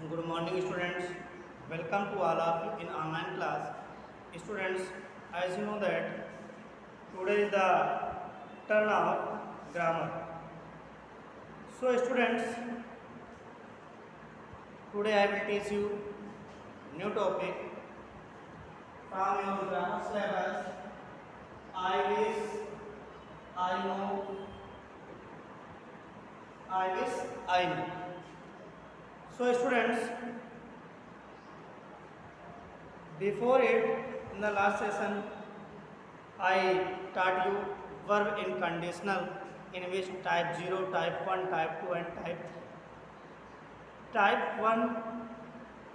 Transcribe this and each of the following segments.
Good morning, students. Welcome to all of you in online class. Students, as you know that today is the turn of grammar. So, students, today I will teach you new topic from your grammar syllabus. I wish, I know, I wish, I know. So, students, before it, in the last session, I taught you verb in conditional, in which type 0, type 1, type 2 and type 1.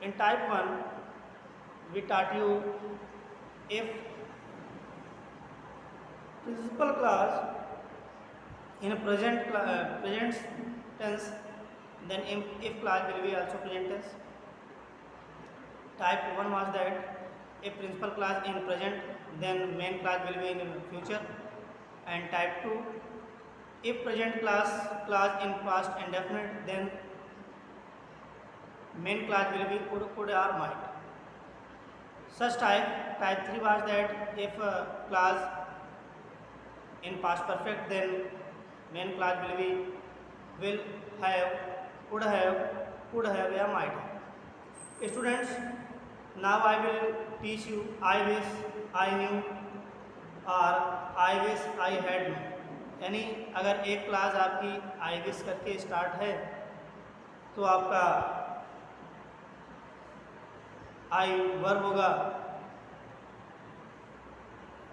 In type 1, we taught you if principal clause in present tense, then if clause will be also present tense. Type 1 was that if principal clause in present, then main clause will be in future. And type 2, if present clause in past indefinite, then main clause will be could or might. Such type 3 was that if clause in past perfect, then main clause will be will have, could have या might have. Students, now I will teach you I wish, I knew और I wish I had known. यानी अगर एक class आपकी I wish करके start है तो आपका I वर्ब होगा,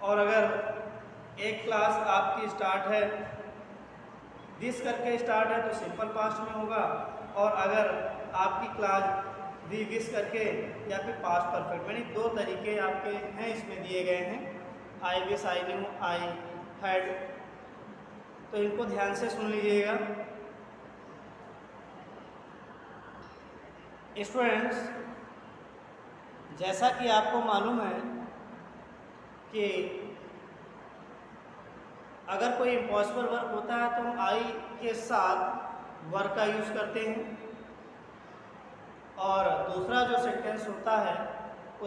और अगर एक क्लास आपकी स्टार्ट है दिस करके स्टार्ट है तो सिंपल पास्ट में होगा, और अगर आपकी क्लास वी विश करके या फिर पास्ट परफेक्ट, यानी दो तरीके आपके हैं इसमें दिए गए हैं, I wish, I knew, I had. तो इनको ध्यान से सुन लीजिएगा स्टूडेंट्स। जैसा कि आपको मालूम है कि अगर कोई इम्पॉसिबल वर्क होता है तो हम आई के साथ वर्क का यूज़ करते हैं, और दूसरा जो सेंटेंस होता है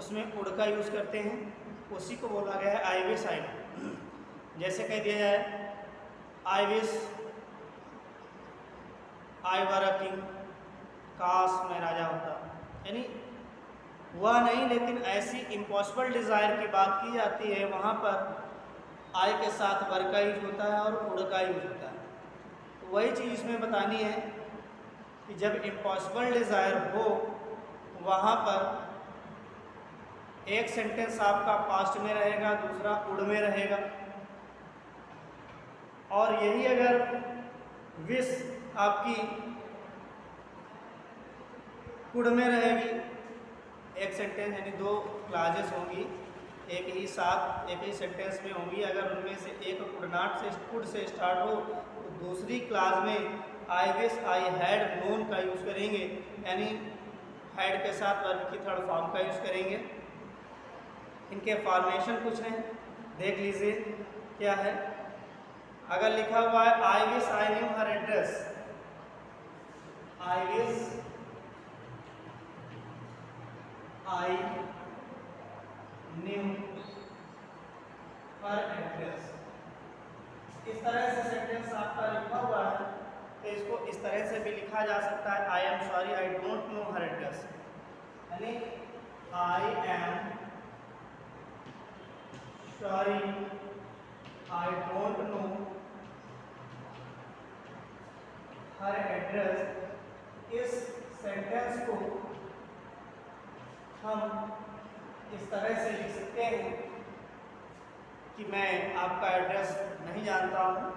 उसमें उड का यूज़ करते हैं। उसी को बोला गया है आई विश आई नो। जैसे कह दिया जाए आई wish I were a king, काश मैं राजा होता, यानी वह नहीं लेकिन ऐसी इम्पॉसिबल डिज़ायर की बात की जाती है, वहाँ पर आई के साथ वर्क का यूज होता है और उड का यूज होता है। तो वही चीज़ इसमें बतानी है कि जब इम्पॉसिबल डिज़ायर हो वहाँ पर एक सेंटेंस आपका पास्ट में रहेगा, दूसरा उड में रहेगा, और यही अगर विश आपकी कुड में रहेगी, एक सेंटेंस यानी दो क्लाजेस होंगी, एक ही सेंटेंस में होंगी, अगर उनमें से एक कुड से स्टार्ट हो तो दूसरी क्लास में आई विश आई हैड नोन का यूज़ करेंगे, यानी हैड के साथ वर्ब की थर्ड फॉर्म का यूज़ करेंगे। इनके फॉर्मेशन कुछ हैं, देख लीजिए क्या है। अगर लिखा हुआ है आई wish I knew her address, I wish I knew her address, इस तरह से सेंटेंस आपका लिखा हुआ है, तो इसको इस तरह से भी लिखा जा सकता है I am sorry I don't know her address, यानी I am sorry I don't know her address. इस सेंटेंस को हम इस तरह से लिख सकते हैं कि मैं आपका एड्रेस नहीं जानता हूँ।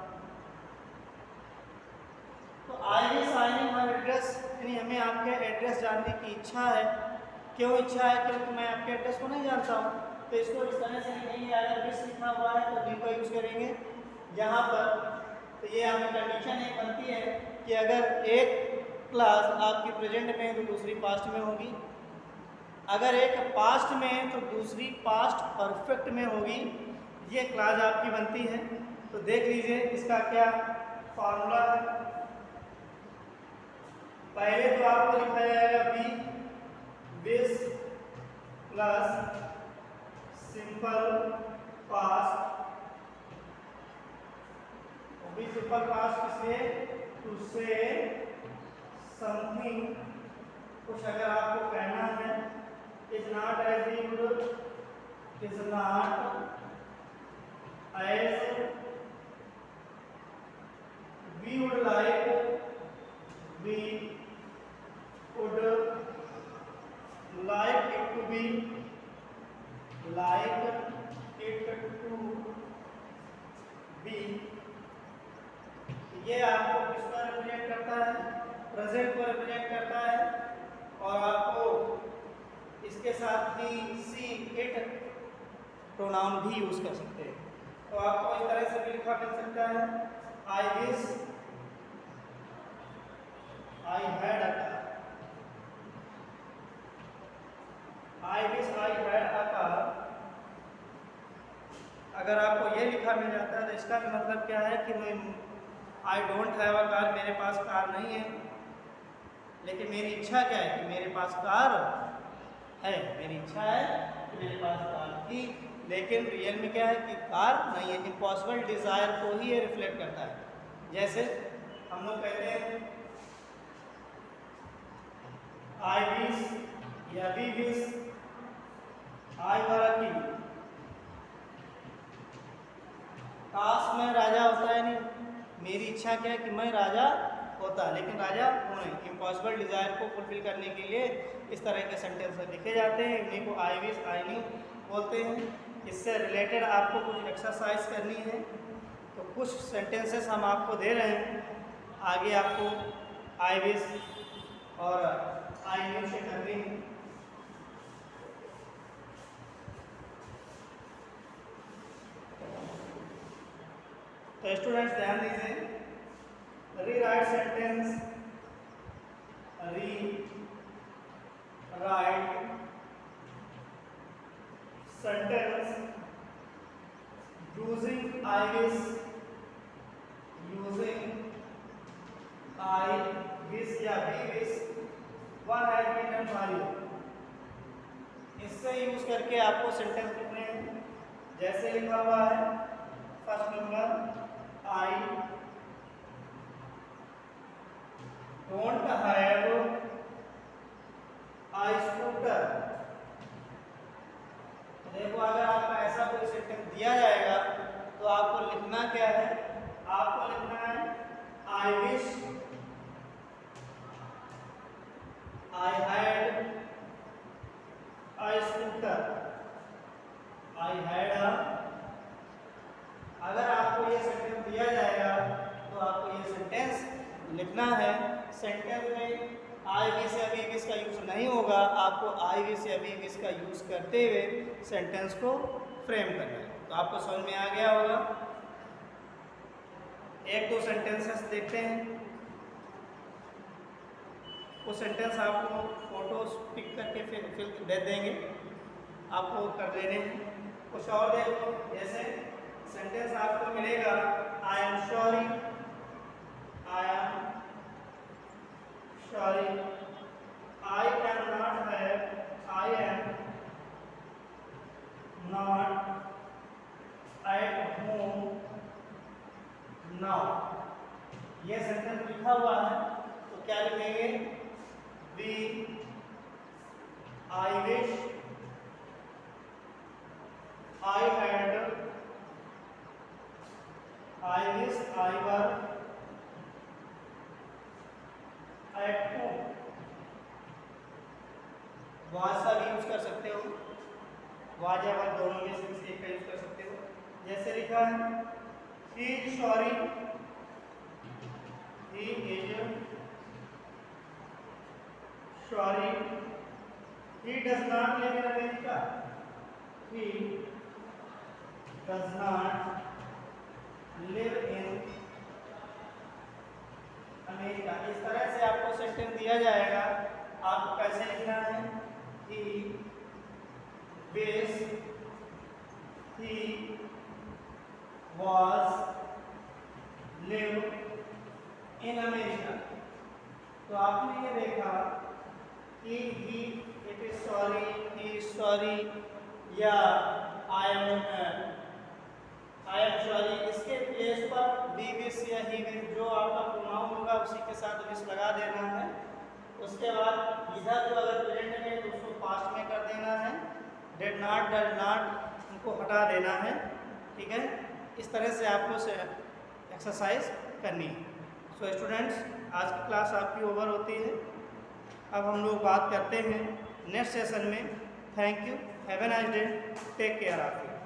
तो आई wish I knew her address, यानी हमें आपके एड्रेस जानने की इच्छा है। क्यों इच्छा है? क्योंकि मैं आपके एड्रेस को नहीं जानता हूँ। तो इसको इस तरह से लिखेंगे, अगर विश लिखना हुआ है तो डी का यूज़ करेंगे यहाँ पर। तो ये हमें कंडीशन एक बनती है कि अगर एक क्लास आपकी प्रेजेंट में है तो दूसरी पास्ट में होगी, अगर एक पास्ट में है तो दूसरी पास्ट परफेक्ट में होगी। ये क्लास आपकी बनती है। तो देख लीजिए इसका क्या फार्मूला है। पहले तो आपको लिखा जाएगा be this plus simple past, भी सिंपल पास्ट किसलिए, टू से समथिंग, कुछ अगर आपको कहना है, is not as we would, is not as we would like, we would like it to be, like it to be. ये आपको किस पर रिप्रेजेंट करता है, प्रेजेंट को रिप्रेजेंट करता है, और आपको इसके साथ ही सी इट प्रोनाउन भी यूज कर सकते हैं। तो आपको इस तरह से भी लिखा मिल सकता है, आई wish I had a car, I wish I had a car. अगर आपको ये लिखा मिल जाता है तो इसका भी मतलब क्या है कि मैं I don't have a car, मेरे पास कार नहीं है, लेकिन मेरी इच्छा क्या है कि मेरे पास कार है, मेरी इच्छा है कि मेरे पास कार थी, लेकिन रियल में क्या है कि कार नहीं है। इम्पॉसिबल डिज़ायर को ही ये रिफ्लेक्ट करता है। जैसे हम लोग कहते हैं आई विश या we wish I were a king, काश में राजा होता है, नहीं, मेरी इच्छा क्या है कि मैं राजा होता, लेकिन राजा हूँ नहीं। इम्पॉसिबल डिज़ायर को फुलफिल करने के लिए इस तरह के सेंटेंस लिखे जाते हैं, इन्हीं को आई विश आई न्यू बोलते हैं। इससे रिलेटेड आपको कुछ एक्सरसाइज करनी है, तो कुछ सेंटेंसेस हम आपको दे रहे हैं, आगे आपको आई विश और आई न्यू से करनी है। तो स्टूडेंट्स ध्यान दीजिए, rewrite sentence, rewrite sentence using I wish, using I wish या we wish, one has been done for you. इससे यूज करके आपको सेंटेंस लिखने हैं, जैसे लिखा हुआ है first number, I don't have a scooter। देखो, अगर आपका ऐसा कोई सेंटेंस दिया जाएगा तो आपको लिखना क्या है, आपको लिखना है I wish I had a scooter, I had a। अगर आपको ये सेंटेंस दिया जाएगा तो आपको ये सेंटेंस लिखना है। सेंटेंस में आई विश या वी विश का यूज नहीं होगा, आपको आई विश या वी विश का यूज करते हुए सेंटेंस को फ्रेम करना है। तो आपको समझ में आ गया होगा। एक दो सेंटेंसेस देखते हैं, वो सेंटेंस आपको फोटोज पिक करके फिर दे देंगे, आपको कर लेने हैं। कुछ और देखो, जैसे सेंटेंस आपको मिलेगा I am sorry, I am sorry, I can not have, I am not at home now. ये सेंटेंस लिखा हुआ है तो क्या लिखेंगे, we I wish I had, I wish I were at home। was का भी यूज कर सकते हो, was या was दोनों में से एक का यूज कर सकते हो। जैसे लिखा है he is sorry, he is sorry, he does not live in America, he does not live in America. इस तरह से आपको सेंटेंस दिया जाएगा, आपको कैसे लिखना है, he wish he was live in America. तो आपने ये देखा he, it is sorry, he is sorry, या I am sorry, इसके प्लेस पर we wish या he wish जो आपका प्रोनाउन होगा उसी के साथ wish लगा देना है। उसके बाद इधर जो अगर प्रेजेंट में तो उसको पास्ट में कर देना है, did not, does not उनको हटा देना है। ठीक है, इस तरह से आपको एक्सरसाइज करनी है। सो स्टूडेंट्स, आज की क्लास आपकी ओवर होती है। अब हम लोग बात करते हैं नेक्स्ट सेशन में। Thank you, have a nice day, take care of you.